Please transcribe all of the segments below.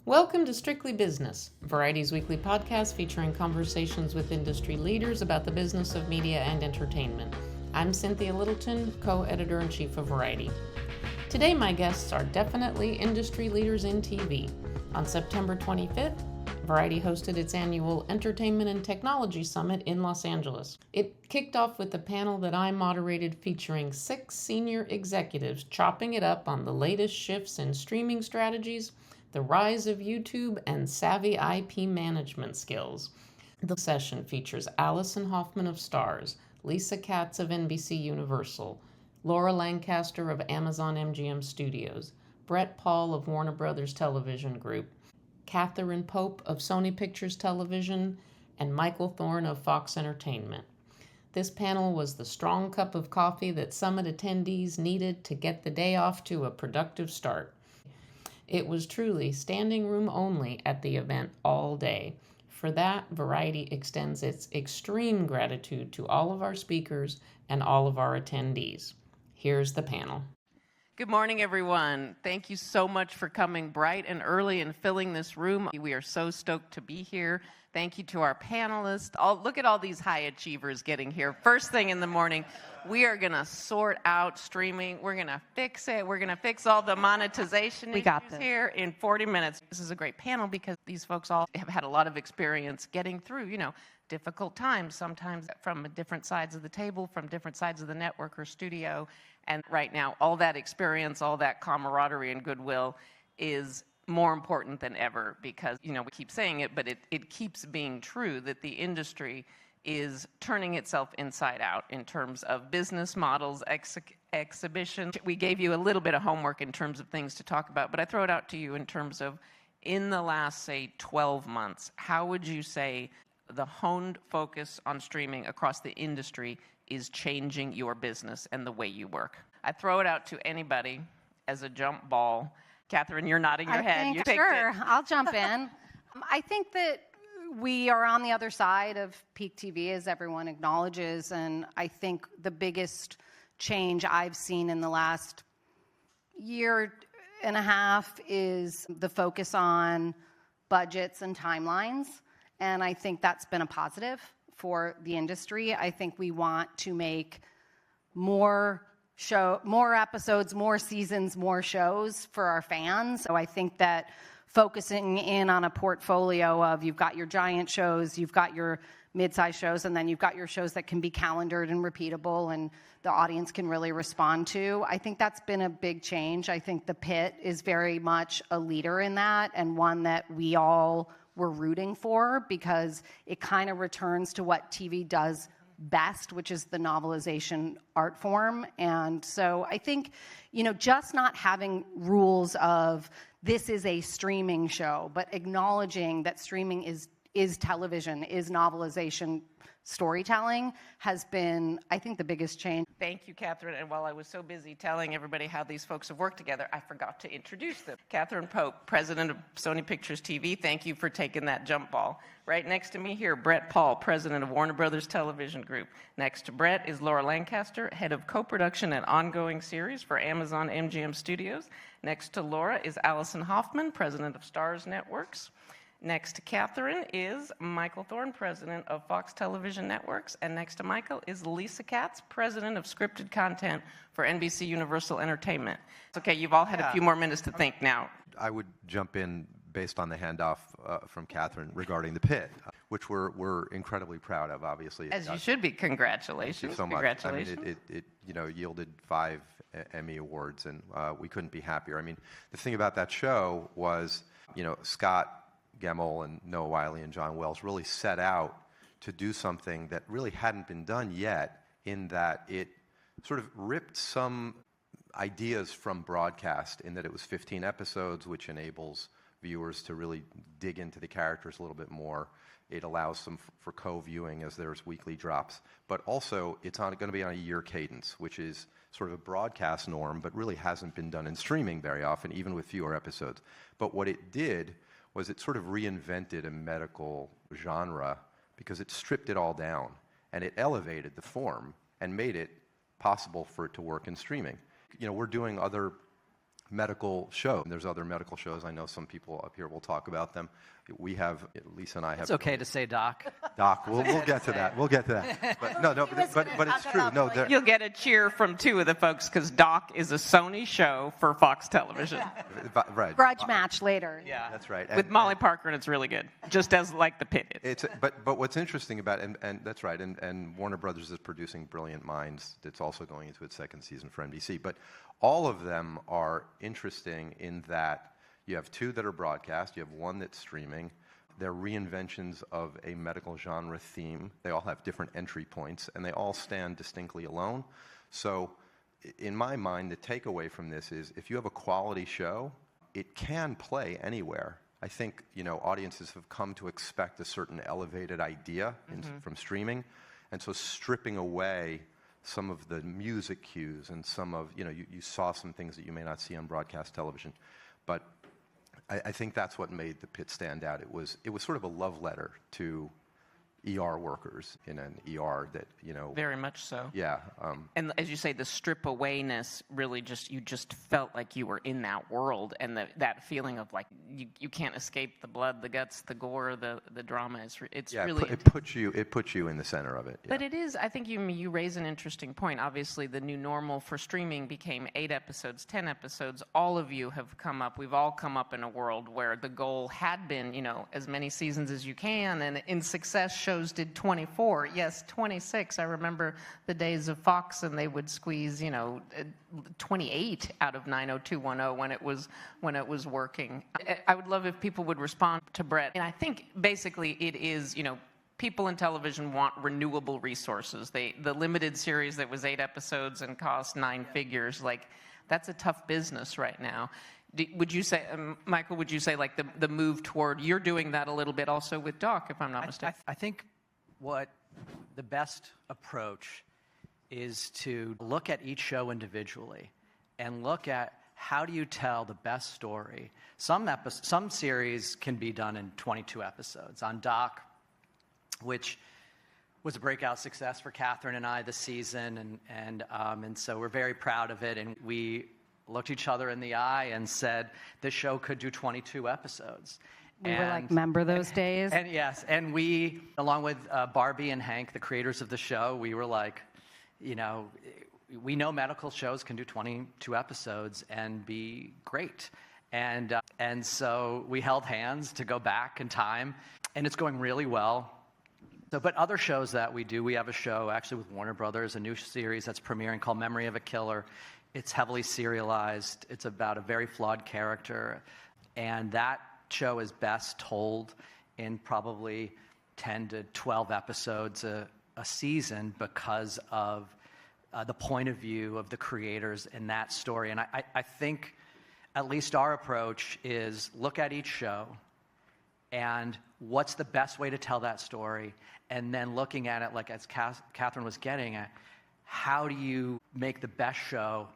Welcome to Strictly Business, Variety's weekly podcast featuring conversations with industry leaders about the business of media and entertainment. I'm Cynthia Littleton, co-editor-in-chief of Variety. Today my guests are definitely industry leaders in TV. On September 25th, Variety hosted its annual Entertainment and Technology Summit in Los Angeles. It kicked off with a panel that I moderated featuring 6 senior executives chopping it up on the latest shifts in streaming strategies, the rise of YouTube, and savvy IP management skills. The session features Allison Hoffman of Starz, Lisa Katz of NBC Universal, Laura Lancaster of Amazon MGM Studios, Brett Paul of Warner Brothers Television Group, Catherine Pope of Sony Pictures Television, and Michael Thorne of Fox Entertainment. This panel was the strong cup of coffee that summit attendees needed to get the day off to a productive start. It was truly standing room only at the event all day. For that, Variety extends its extreme gratitude to all of our speakers and all of our attendees. Here's the panel. Good morning, everyone. Thank you so much for coming bright and early and filling this room. We are so stoked to be here. Thank you to our panelists. Look at all these high achievers getting here. First thing in the morning, we are going to sort out streaming. We're going to fix it. We're going to fix all the monetization issues here in 40 minutes. This is a great panel because these folks all have had a lot of experience getting through, difficult times, sometimes from different sides of the table, from different sides of the network or studio. And right now, all that experience, all that camaraderie and goodwill is more important than ever because, we keep saying it, but it keeps being true that the industry is turning itself inside out in terms of business models, exhibition. We gave you a little bit of homework in terms of things to talk about, but I throw it out to you in terms of in the last, say, 12 months, how would you say the honed focus on streaming across the industry is changing your business and the way you work? I throw it out to anybody as a jump ball. Catherine, you're nodding your head. Sure, I'll jump in. I think that we are on the other side of peak TV, as everyone acknowledges, and I think the biggest change I've seen in the last year and a half is the focus on budgets and timelines, and I think that's been a positive for the industry. I think we want to make more episodes, more seasons, more shows for our fans. So I think that focusing in on a portfolio of you've got your giant shows, you've got your mid-size shows, and then you've got your shows that can be calendared and repeatable and the audience can really respond to. I think that's been a big change. I think The Pit is very much a leader in that and one that we all were rooting for because it kind of returns to what TV does best, which is the novelization art form. And so I think, just not having rules of this is a streaming show, but acknowledging that streaming is television, is novelization storytelling has been, I think, the biggest change. Thank you, Catherine. And while I was so busy telling everybody how these folks have worked together, I forgot to introduce them. Catherine Pope, president of Sony Pictures TV. Thank you for taking that jump ball. Right next to me here, Brett Paul, president of Warner Brothers Television Group. Next to Brett is Laura Lancaster, head of co-production and ongoing series for Amazon MGM Studios. Next to Laura is Allison Hoffman, president of Starz Networks. Next to Catherine is Michael Thorne, president of Fox Television Networks. And next to Michael is Lisa Katz, president of scripted content for NBC Universal Entertainment. It's okay, you've all had a few more minutes to think now. I would jump in based on the handoff from Catherine regarding The Pit, which we're incredibly proud of, obviously. As you should be. Congratulations. Thank you so much. Congratulations. I mean, it yielded 5 Emmy Awards, and we couldn't be happier. I mean, the thing about that show was, Scott Gemmell and Noah Wyle and John Wells really set out to do something that really hadn't been done yet, in that it sort of ripped some ideas from broadcast in that it was 15 episodes, which enables viewers to really dig into the characters a little bit more. It allows them for co-viewing as there's weekly drops. But also, it's going to be on a year cadence, which is sort of a broadcast norm, but really hasn't been done in streaming very often, even with fewer episodes. But what it did was it sort of reinvented a medical genre because it stripped it all down and it elevated the form and made it possible for it to work in streaming. We're doing other medical show. And there's other medical shows. I know some people up here will talk about them. We have, Lisa and I have. It's okay to say Doc. Doc, we'll get to that. We'll get to that. But no, but it's true. No, you'll get a cheer from two of the folks because Doc is a Sony show for Fox Television. Right. Grudge match later. Yeah, that's right. With Molly Parker, and it's really good, just as like The Pit is. But what's interesting about it, and that's right, and Warner Brothers is producing Brilliant Minds. That's also going into its second season for NBC. But all of them are interesting in that you have two that are broadcast, you have one that's streaming. They're reinventions of a medical genre theme. They all have different entry points, and they all stand distinctly alone. So in my mind, the takeaway from this is if you have a quality show, it can play anywhere. I think, audiences have come to expect a certain elevated idea from streaming. And so stripping away some of the music cues and some of, you saw some things that you may not see on broadcast television. But I think that's what made The Pit stand out. It was sort of a love letter to ER workers in an ER that, Very much so. Yeah. And as you say, the strip awayness really you just felt like you were in that world, and that feeling of like you can't escape the blood, the guts, the gore, the drama. It's really it puts you in the center of it. Yeah. But it is. I think you raise an interesting point. Obviously, the new normal for streaming became 8 episodes, 10 episodes. All of you have come up. We've all come up in a world where the goal had been, as many seasons as you can, and in success shows did 24. Yes, 26. I remember the days of Fox, and they would squeeze, 28 out of 90210 when it was working. I would love if people would respond to Brett. And I think basically it is, people in television want renewable resources. The limited series that was 8 episodes and cost 9 figures, that's a tough business right now. Would you say, Michael, like the move toward, you're doing that a little bit also with Doc, if I'm not mistaken? I think what the best approach is to look at each show individually and look at how do you tell the best story. Some series can be done in 22 episodes. On Doc, which was a breakout success for Catherine and I this season, and so we're very proud of it, and we looked each other in the eye and said, this show could do 22 episodes. We were like, remember those days? And yes, and we, along with Barbie and Hank, the creators of the show, we were like, we know medical shows can do 22 episodes and be great. And so we held hands to go back in time, and it's going really well. So, but other shows that we do, we have a show actually with Warner Brothers, a new series that's premiering called Memory of a Killer. It's heavily serialized. It's about a very flawed character, and that show is best told in probably 10 to 12 episodes a season because of the point of view of the creators in that story. And I think at least our approach is look at each show and what's the best way to tell that story, and then looking at it like as Catherine was getting at, how do you make the best show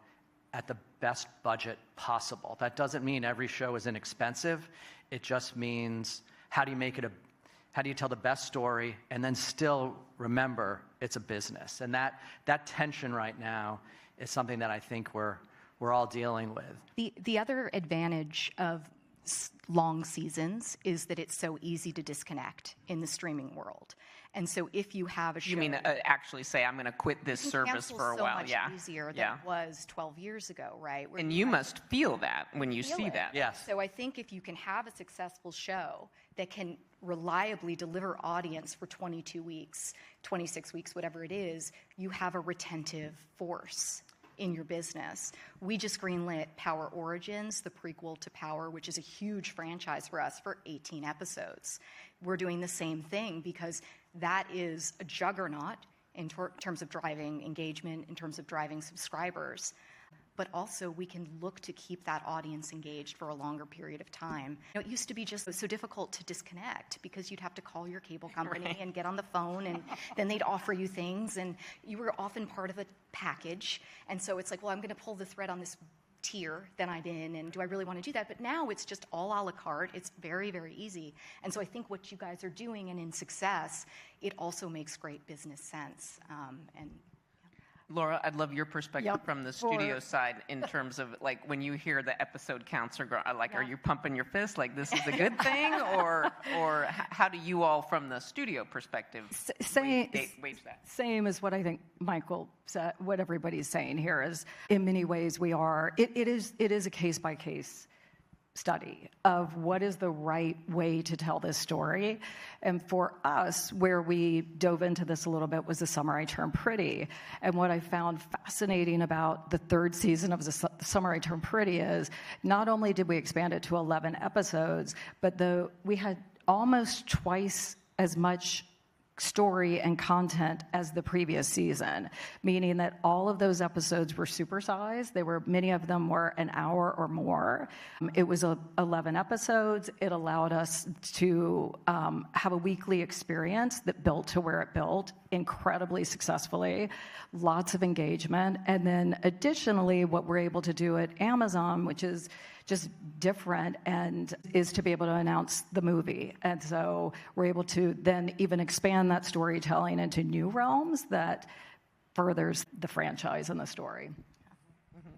at the best budget possible? That doesn't mean every show is inexpensive. It just means how do you tell the best story and then still remember it's a business? And that tension right now is something that I think we're all dealing with. The other advantage of long seasons is that it's so easy to disconnect in the streaming world. And so if you have a show... You mean actually say, I'm going to quit this service for a while. So much easier than it was 12 years ago, right? And you must feel that when you see that. Yes. So I think if you can have a successful show that can reliably deliver audience for 22 weeks, 26 weeks, whatever it is, you have a retentive force in your business. We just greenlit Power Origins, the prequel to Power, which is a huge franchise for us, for 18 episodes. We're doing the same thing because that is a juggernaut in terms of driving engagement, in terms of driving subscribers. But also we can look to keep that audience engaged for a longer period of time. It used to be just so difficult to disconnect because you'd have to call your cable company and get on the phone, and then they'd offer you things, and you were often part of a package. And so it's like, well, I'm going to pull the thread on this tier that I'm in, and do I really want to do that? But now it's just all a la carte. It's very, very easy. And so I think what you guys are doing, and in success, it also makes great business sense. Laura, I'd love your perspective Yep. from the studio side in terms of like when you hear the episode counts are like, are you pumping your fist like this is a good thing, or how do you all from the studio perspective wage that? Same as what I think Michael said. What everybody's saying here is, in many ways, we are. It is a case by case study of what is the right way to tell this story. And for us, where we dove into this a little bit was The Summer I Turned Pretty. And what I found fascinating about the third season of The Summer I Turned Pretty is not only did we expand it to 11 episodes, but we had almost twice as much story and content as the previous season, meaning that all of those episodes were supersized. Many of them were an hour or more. It was 11 episodes. It allowed us to have a weekly experience that built to where it built incredibly successfully, lots of engagement. And then additionally, what we're able to do at Amazon, which is just different, and is to be able to announce the movie. And so we're able to then even expand that storytelling into new realms that furthers the franchise and the story.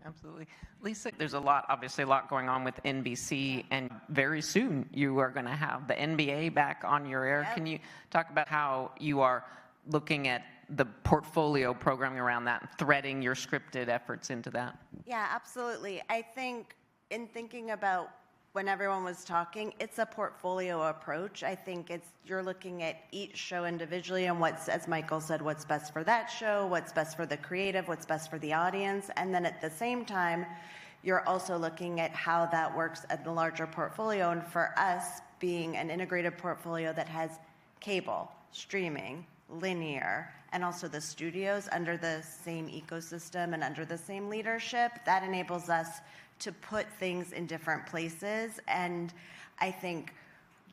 Absolutely. Lisa, there's obviously a lot going on with NBC, and very soon you are going to have the NBA back on your air. Yep. Can you talk about how you are looking at the portfolio programming around that and threading your scripted efforts into that? Yeah, absolutely. I think in thinking about when everyone was talking, it's a portfolio approach. I think you're looking at each show individually and what's, as Michael said, what's best for that show, what's best for the creative, what's best for the audience. And then at the same time, you're also looking at how that works at the larger portfolio. And for us, being an integrated portfolio that has cable, streaming, linear, and also the studios under the same ecosystem and under the same leadership, that enables us to put things in different places. And I think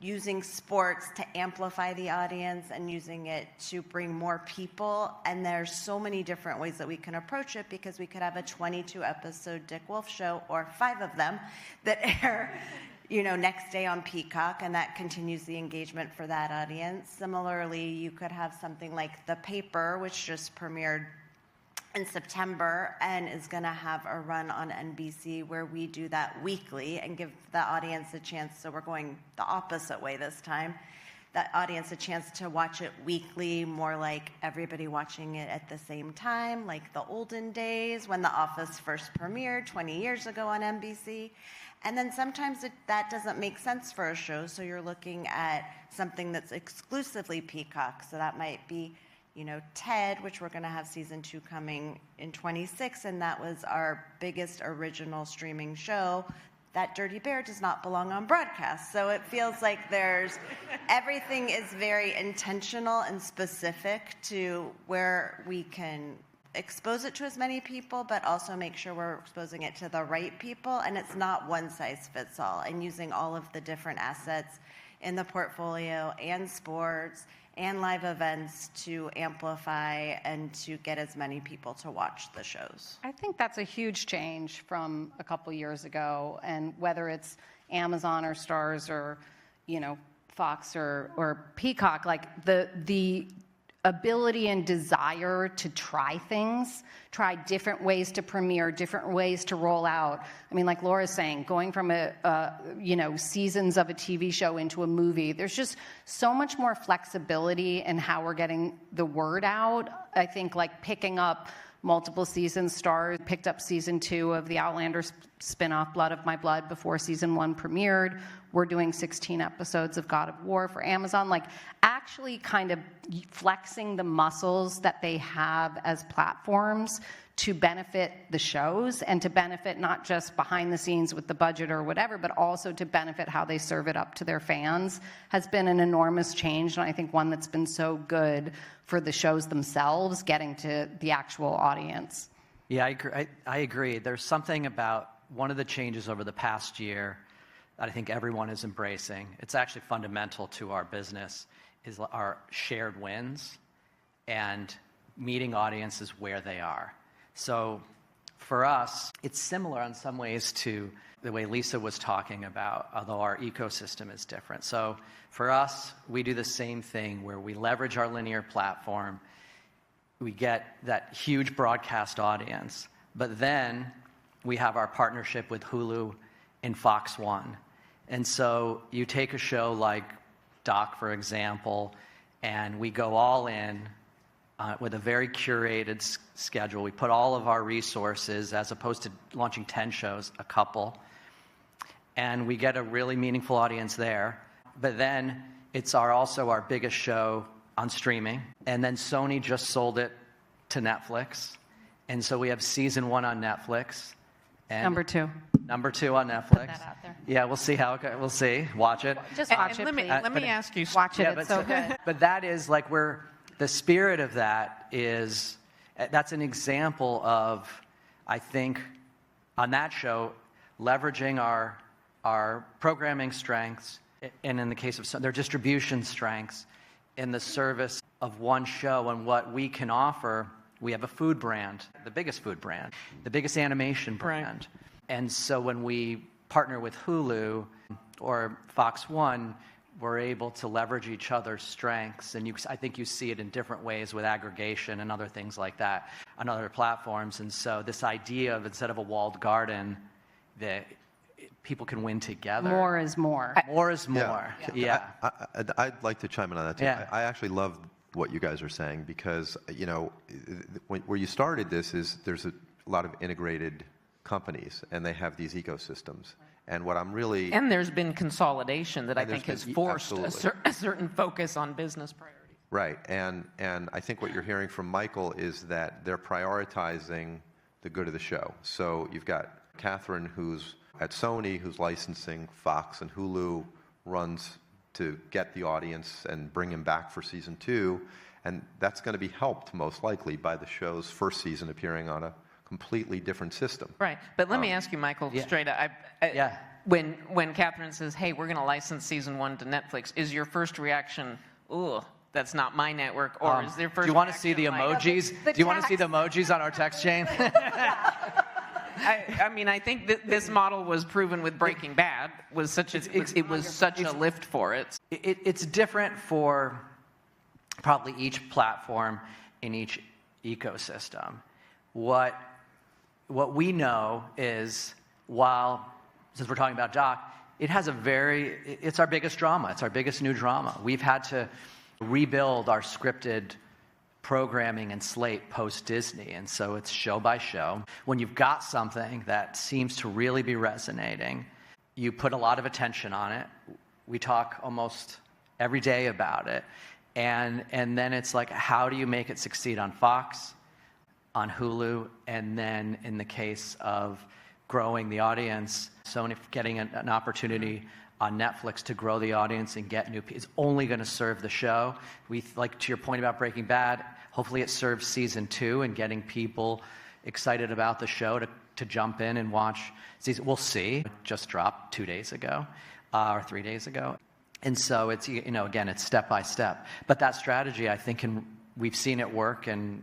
using sports to amplify the audience and using it to bring more people, and there's so many different ways that we can approach it, because we could have a 22-episode Dick Wolf show, or 5 of them that air next day on Peacock, and that continues the engagement for that audience. Similarly, you could have something like The Paper, which just premiered in September and is going to have a run on NBC, where we do that weekly and give the audience a chance. So we're going the opposite way this time. That audience a chance to watch it weekly, more like everybody watching it at the same time, like the olden days when The Office first premiered 20 years ago on NBC. And then sometimes that doesn't make sense for a show, so you're looking at something that's exclusively Peacock. So that might be Ted, which we're going to have season 2 coming in 26, and that was our biggest original streaming show. That Dirty Bear does not belong on broadcast. So it feels like everything is very intentional and specific to where we can expose it to as many people, but also make sure we're exposing it to the right people. And it's not one size fits all, and using all of the different assets in the portfolio and sports and live events to amplify and to get as many people to watch the shows. I think that's a huge change from a couple years ago, and whether it's Amazon or Starz or Fox or Peacock, like the ability and desire to try things, try different ways to premiere, different ways to roll out. I mean, like Laura's saying, going from seasons of a TV show into a movie, there's just so much more flexibility in how we're getting the word out. I think like picking up multiple seasons. Starz picked up season 2 of the Outlander spinoff, Blood of My Blood, before season 1 premiered. We're doing 16 episodes of God of War for Amazon. Like actually kind of flexing the muscles that they have as platforms to benefit the shows, and to benefit not just behind the scenes with the budget or whatever, but also to benefit how they serve it up to their fans, has been an enormous change, and I think one that's been so good for the shows themselves, getting to the actual audience. Yeah, I agree. There's something about one of the changes over the past year that I think everyone is embracing. It's actually fundamental to our business, is our shared wins and meeting audiences where they are. So for us, it's similar in some ways to the way Lisa was talking about, although our ecosystem is different. So for us, we do the same thing where we leverage our linear platform. we get that huge broadcast audience. But then we have our partnership with Hulu and Fox One. And so you take a show like Doc, for example, and we go all in with a very curated schedule. We put all of our resources, as opposed to launching 10 shows, a couple. And we get a really meaningful audience there. But then it's also our biggest show on streaming. And then Sony just sold it to Netflix. And so we have season 1 on Netflix. And Number 2. Number 2 on Netflix. that out there. Yeah, we'll see how it goes. We'll see. Watch it. Just And- watch and it, let me, please. let me ask you. Watch it, Yeah, it's so good. But that is like the spirit of that is, that's an example of, I think, on that show, leveraging our programming strengths, and in the case of some, their distribution strengths, in the service of one show. And what we can offer, we have a food brand, the biggest food brand, the biggest animation brand. And so when we partner with Hulu or Fox One, we're able to leverage each other's strengths. And I think you see it in different ways with aggregation and other things like that on other platforms. And so this idea of, instead of a walled garden, that people can win together. More is more. More is more. Yeah. I'd like to chime in on that too. Yeah. I actually love what you guys are saying, because where you started this is there's a lot of integrated companies, and they have these ecosystems. And what I'm really And there's been consolidation that I And there's think has been- forced absolutely. a certain focus on business priorities. right, and I think what you're hearing from Michael is that they're prioritizing the good of the show. So you've got Catherine, who's at Sony, who's licensing Fox and Hulu, runs to get the audience and bring him back for season 2, and that's going to be helped most likely by the show's first season appearing on a completely different system. Right. But let me ask you, Michael, yeah. straight up. Yeah. When Catherine says, hey, we're going to license season 1 to Netflix, is your first reaction, ugh, that's not my network? Or is their first do you want to see the reaction like, emojis? Do you want to see the emojis on our text chain? I mean, I think that this model was proven with Breaking Bad. It was such a lift for it. It's different for probably each platform in each ecosystem. What we know is, since we're talking about Doc, it's our biggest drama. It's our biggest new drama. We've had to rebuild our scripted programming and slate post-Disney, and so it's show by show. When you've got something that seems to really be resonating, you put a lot of attention on it. We talk almost every day about it, and then it's like, how do you make it succeed on Fox, on Hulu, and then in the case of growing the audience, Sony getting an opportunity on Netflix to grow the audience and get new people. It's only going to serve the show. Like to your point about Breaking Bad, hopefully it serves season 2 and getting people excited about the show to jump in and watch season. We'll see. It just dropped 2 days ago or 3 days ago. And so it's, again, it's step by step. But that strategy, I think, we've seen it work, and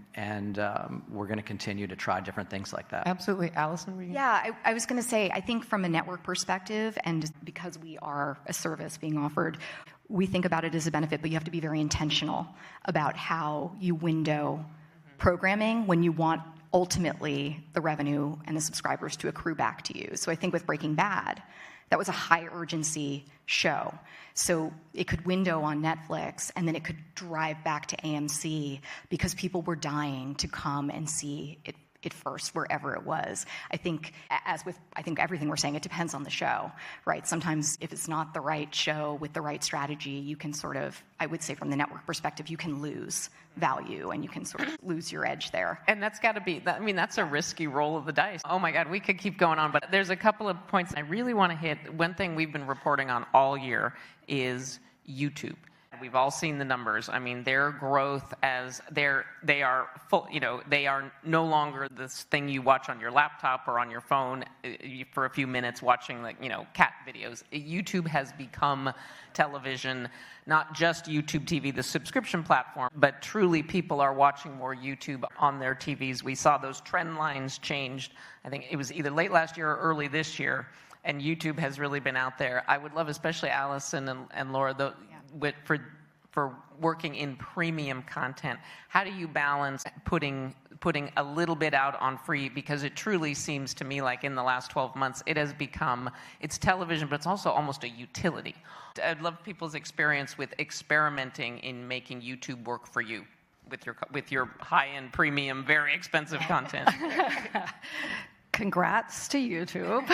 we're going to continue to try different things like that. Absolutely. Allison, were you? Yeah, I was going to say, I think from a network perspective, and because we are a service being offered, we think about it as a benefit, but you have to be very intentional about how you window programming when you want ultimately the revenue and the subscribers to accrue back to you. So I think with Breaking Bad, that was a high urgency show. So it could window on Netflix, and then it could drive back to AMC because people were dying to come and see it first, wherever it was. I think, everything we're saying, it depends on the show, right? Sometimes if it's not the right show with the right strategy, you can sort of, I would say from the network perspective, you can lose value and you can sort of lose your edge there. And that's got to be, that's a risky roll of the dice. Oh my God, we could keep going on, but there's a couple of points I really want to hit. One thing we've been reporting on all year is YouTube. We've all seen the numbers. I mean, their growth as they are full, they are no longer this thing you watch on your laptop or on your phone for a few minutes watching cat videos. YouTube has become television, not just YouTube TV, the subscription platform, but truly people are watching more YouTube on their TVs. We saw those trend lines changed. I think it was either late last year or early this year, and YouTube has really been out there. I would love, especially Allison and Laura, for for working in premium content, how do you balance putting a little bit out on free? Because it truly seems to me like in the last 12 months, it has become, it's television, but it's also almost a utility. I'd love people's experience with experimenting in making YouTube work for you with your high-end, premium, very expensive content. Congrats to YouTube,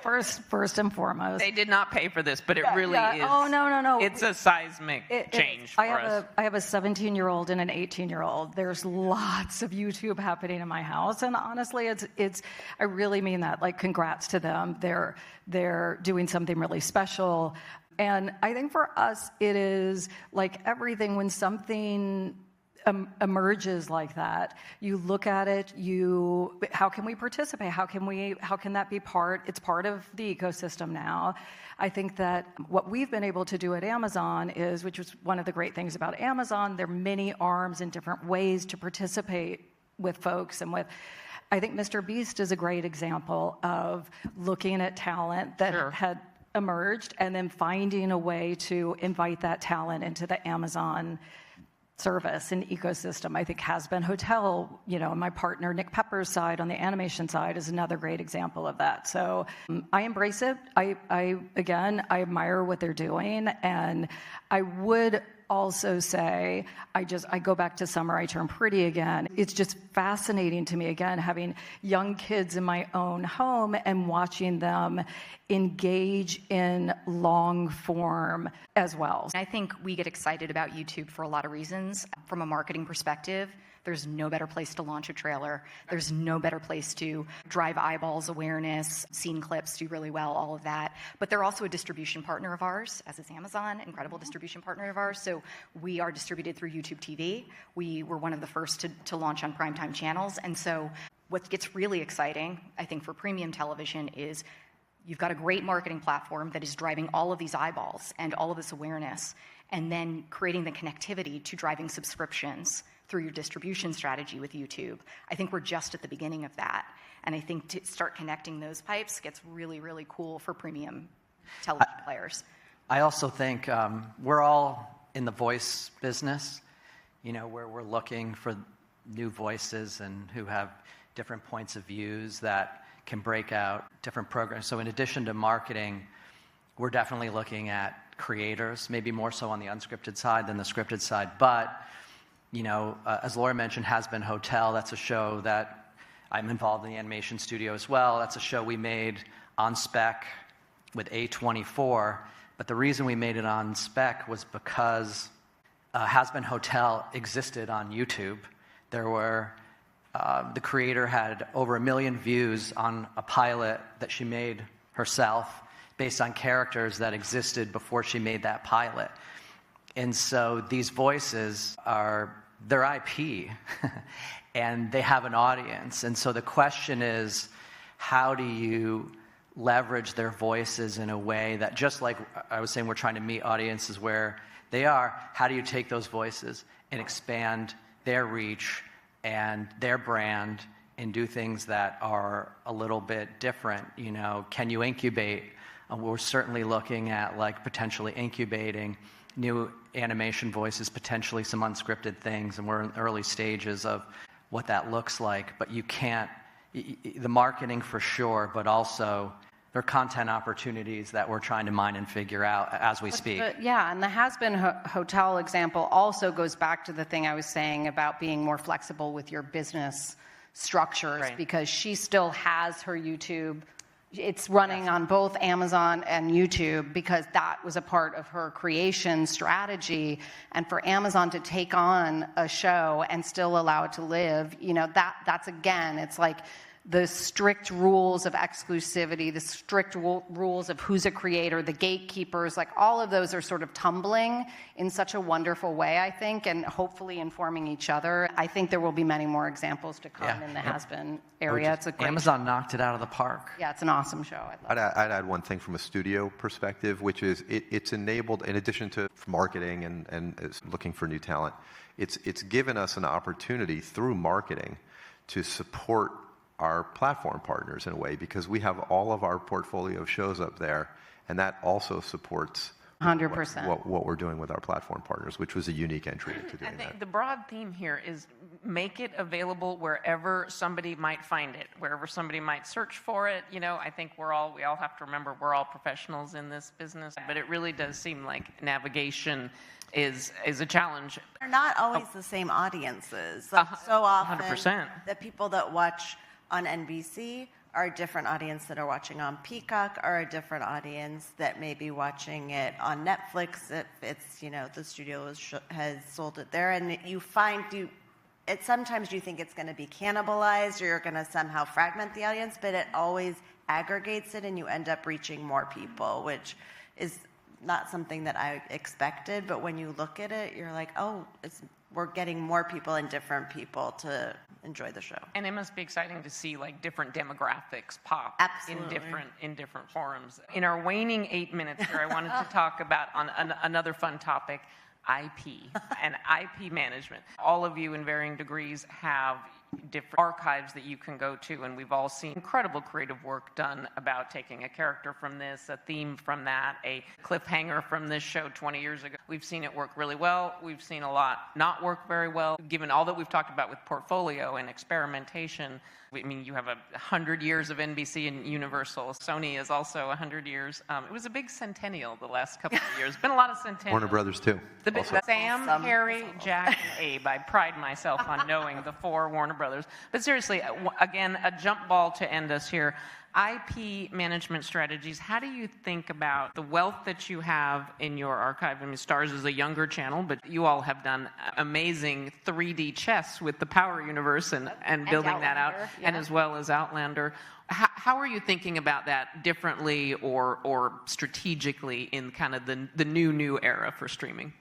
first and foremost. They did not pay for this, but it really is. Oh, no. It's a seismic change for us. I have a 17-year-old and an 18-year-old. There's lots of YouTube happening in my house, and honestly, it's. I really mean that. Like, congrats to them. They're doing something really special, and I think for us, it is like everything. When something emerges like that, you look at it, how can we participate? How can that be it's part of the ecosystem now. I think that what we've been able to do at Amazon which was one of the great things about Amazon, there are many arms and different ways to participate with folks I think Mr. Beast is a great example of looking at talent that had emerged and then finding a way to invite that talent into the Amazon service and ecosystem. I think Has Been Hotel, my partner Nick Pepper's side on the animation side is another great example of that. So I embrace it. I admire what they're doing, and I would also say, I go back to Summer I Turned Pretty again. It's just fascinating to me, again, having young kids in my own home and watching them engage in long form as well. I think we get excited about YouTube for a lot of reasons. From a marketing perspective, there's no better place to launch a trailer. There's no better place to drive eyeballs, awareness, scene clips do really well, all of that. But they're also a distribution partner of ours, as is Amazon, incredible distribution partner of ours. So we are distributed through YouTube TV. We were one of the first to launch on primetime channels. And so what gets really exciting, I think, for premium television is you've got a great marketing platform that is driving all of these eyeballs and all of this awareness, and then creating the connectivity to driving subscriptions through your distribution strategy with YouTube. I think we're just at the beginning of that. And I think to start connecting those pipes gets really, really cool for premium television players. I also think we're all in the voice business, where we're looking for new voices and who have different points of views that can break out different programs. So in addition to marketing, we're definitely looking at creators, maybe more so on the unscripted side than the scripted side. But as Laura mentioned, Has Been Hotel, that's a show that I'm involved in the animation studio as well. That's a show we made on spec with A24. But the reason we made it on spec was because Has Been Hotel existed on YouTube. The creator had over 1 million views on a pilot that she made herself based on characters that existed before she made that pilot. And so these voices they're IP, and they have an audience. And so the question is, how do you leverage their voices in a way that, just like I was saying, we're trying to meet audiences where they are, how do you take those voices and expand their reach and their brand and do things that are a little bit different? Can you incubate? We're certainly looking at potentially incubating new animation voices, potentially some unscripted things, and we're in early stages of what that looks like. But you can't, the marketing for sure, but also there are content opportunities that we're trying to mine and figure out as we speak. And the Has Been Hotel example also goes back to the thing I was saying about being more flexible with your business structures, because she still has her YouTube. It's running on both Amazon and YouTube because that was a part of her creation strategy. And for Amazon to take on a show and still allow it to live, that's again, it's like the strict rules of exclusivity, the strict rules of who's a creator, the gatekeepers, all of those are sort of tumbling in such a wonderful way, I think, and hopefully informing each other. I think there will be many more examples to come in the Has-Been area. It's a great Amazon knocked it out of the park. Yeah, it's an awesome show. I'd add one thing from a studio perspective, which is it's enabled, in addition to marketing and looking for new talent, it's given us an opportunity through marketing to support our platform partners in a way, because we have all of our portfolio of shows up there, and that also supports 100%. what we're doing with our platform partners, which was a unique entry into doing I think that. the broad theme here is make it available wherever somebody might find it, wherever somebody might search for it. I think we all have to remember we're all professionals in this business, but it really does seem like navigation is a challenge. They're not always the same audiences. Like, so often, 100%. the people that watch on NBC are a different audience that are watching on Peacock, are a different audience that may be watching it on Netflix if it's, the studio has sold it there. And sometimes you think it's going to be cannibalized or you're going to somehow fragment the audience, but it always aggregates it and you end up reaching more people, which is not something that I expected. But when you look at it, you're like, oh, we're getting more people and different people to enjoy the show. And it must be exciting to see different demographics pop Absolutely. in different forums. In our waning 8 minutes here, I wanted to talk about another fun topic, IP and IP management. All of you in varying degrees have different archives that you can go to, and we've all seen incredible creative work done about taking a character from this, a theme from that, a cliffhanger from this show 20 years ago. We've seen it work really well. We've seen a lot not work very well. Given all that we've talked about with portfolio and experimentation, you have 100 years of NBC and Universal. Sony is also 100 years. It was a big centennial the last couple of years. Been a lot of centennials. Warner Brothers too. Sam, Harry, Jack, and Abe. I pride myself on knowing the 4 Warner Brothers. But seriously, again, a jump ball to end us here. IP management strategies, how do you think about the wealth that you have in your archive? Starz is a younger channel, but you all have done amazing 3D chess with the Power Universe and building that out, and as well as Outlander. How are you thinking about that differently or strategically in kind of the new era for streaming?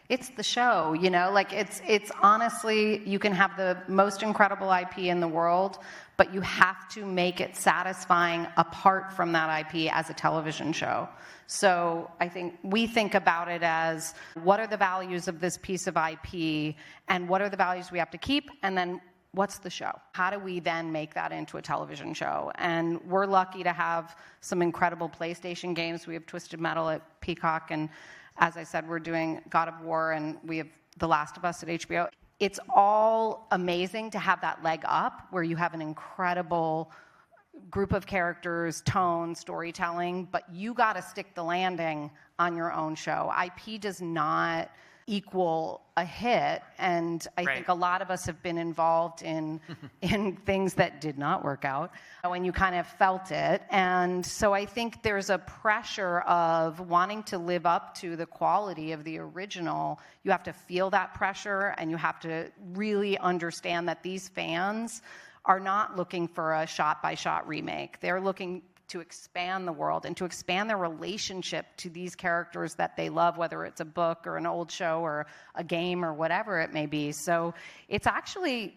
It's the show, it's honestly, you can have the most incredible IP in the world, but you have to make it satisfying apart from that IP as a television show. So I think we think about it as, what are the values of this piece of IP, and what are the values we have to keep, and then what's the show? How do we then make that into a television show? And we're lucky to have some incredible PlayStation games. We have Twisted Metal at Peacock, and as I said, we're doing God of War, and we have The Last of Us at HBO. It's all amazing to have that leg up where you have an incredible group of characters, tone, storytelling, but you got to stick the landing on your own show. IP does not equal a hit, and I think a lot of us have been involved in things that did not work out, and you kind of felt it. And so I think there's a pressure of wanting to live up to the quality of the original. You have to feel that pressure, and you have to really understand that these fans are not looking for a shot-by-shot remake. They're looking to expand the world and to expand their relationship to these characters that they love, whether it's a book or an old show or a game or whatever it may be. So it's actually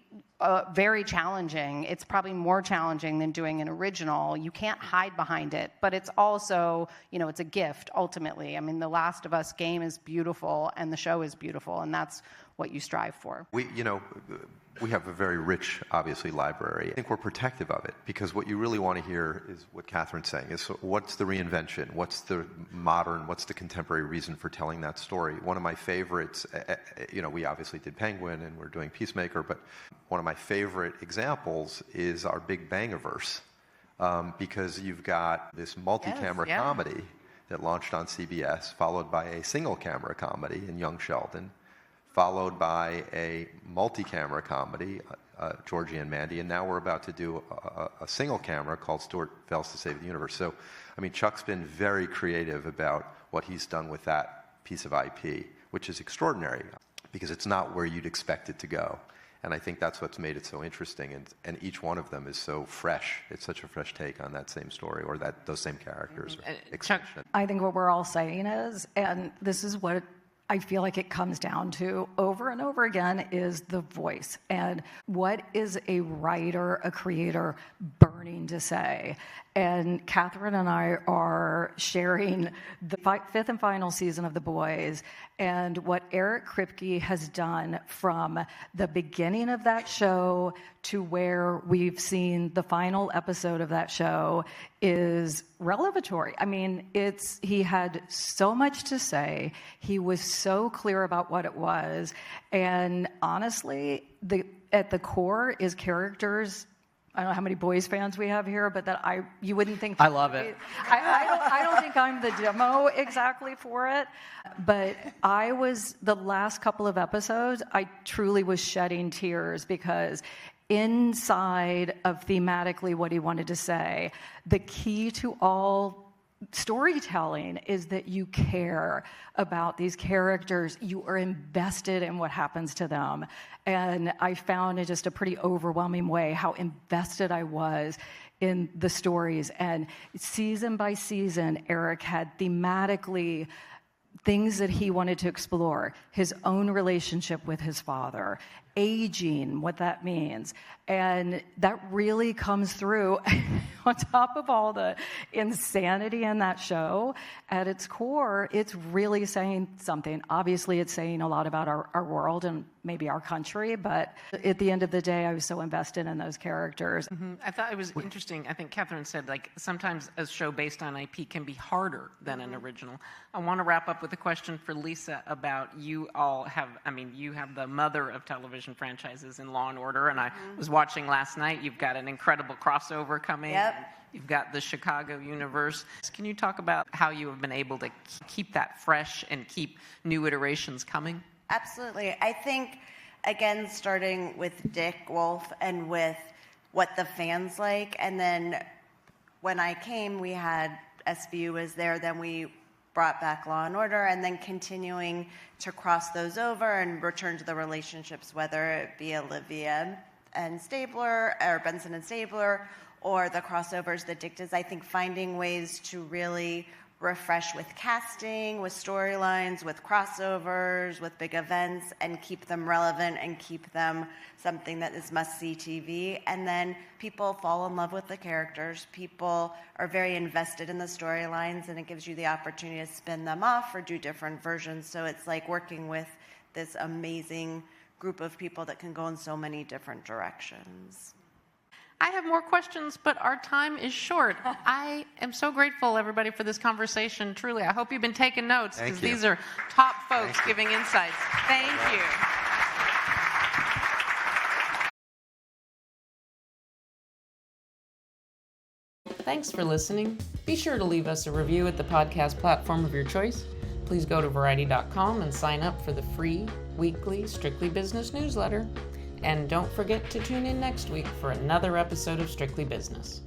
very challenging. It's probably more challenging than doing an original. You can't hide behind it, but it's also, it's a gift ultimately. The Last of Us game is beautiful and the show is beautiful, and that's what you strive for. We have a very rich, obviously, library. I think we're protective of it because what you really want to hear is what Catherine's saying, is what's the reinvention, what's the modern, what's the contemporary reason for telling that story. One of my favorites, we obviously did Penguin and we're doing Peacemaker, but one of my favorite examples is our Big Bangiverse, because you've got this multi-camera comedy that launched on CBS, followed by a single-camera comedy in Young Sheldon, followed by a multi-camera comedy, Georgie and Mandy, and now we're about to do a single camera called Stuart Fails to Save the Universe. So, Chuck's been very creative about what he's done with that piece of IP, which is extraordinary because it's not where you'd expect it to go. And I think that's what's made it so interesting, and each one of them is so fresh. It's such a fresh take on that same story or those same characters. Chuck, I think what we're all saying is, and this is what I feel like it comes down to over and over again, is the voice. And what is a writer, a creator burning to say? And Catherine and I are sharing the fifth and final season of The Boys, and what Eric Kripke has done from the beginning of that show to where we've seen the final episode of that show is revelatory. I mean, he had so much to say. He was so clear about what it was. And honestly, at the core is characters. I don't know how many boys fans we have here, but you wouldn't think. I love it. I don't think I'm the demo exactly for it, but the last couple of episodes, I truly was shedding tears because inside of thematically what he wanted to say, the key to all storytelling is that you care about these characters. You are invested in what happens to them. And I found in just a pretty overwhelming way how invested I was in the stories. And season by season, Eric had thematically things that he wanted to explore. His own relationship with his father, aging, what that means. And that really comes through on top of all the insanity in that show. At its core, it's really saying something. Obviously, it's saying a lot about our world and maybe our country, but at the end of the day, I was so invested in those characters. I thought it was interesting. I think Catherine said, like, sometimes a show based on IP can be harder than an original. I want to wrap up with a question for Lisa about you have the mother of television franchises in Law & Order, and I was watching last night. You've got an incredible crossover coming. Yep. You've got the Chicago universe. Can you talk about how you have been able to keep that fresh and keep new iterations coming? Absolutely. I think, again, starting with Dick Wolf and with what the fans like, and then when I came, we had SVU was there, then we brought back Law & Order, and then continuing to cross those over and return to the relationships, whether it be Olivia and Stabler, or Benson and Stabler, or the crossovers that Dick does. I think finding ways to really refresh with casting, with storylines, with crossovers, with big events, and keep them relevant and keep them something that is must-see TV. And then people fall in love with the characters. People are very invested in the storylines, and it gives you the opportunity to spin them off or do different versions. So it's like working with this amazing group of people that can go in so many different directions. I have more questions, but our time is short. I am so grateful, everybody, for this conversation. Truly, I hope you've been taking notes, because these are top folks giving insights. Thank you. Thanks for listening. Be sure to leave us a review at the podcast platform of your choice. Please go to Variety.com and sign up for the free weekly Strictly Business newsletter. And don't forget to tune in next week for another episode of Strictly Business.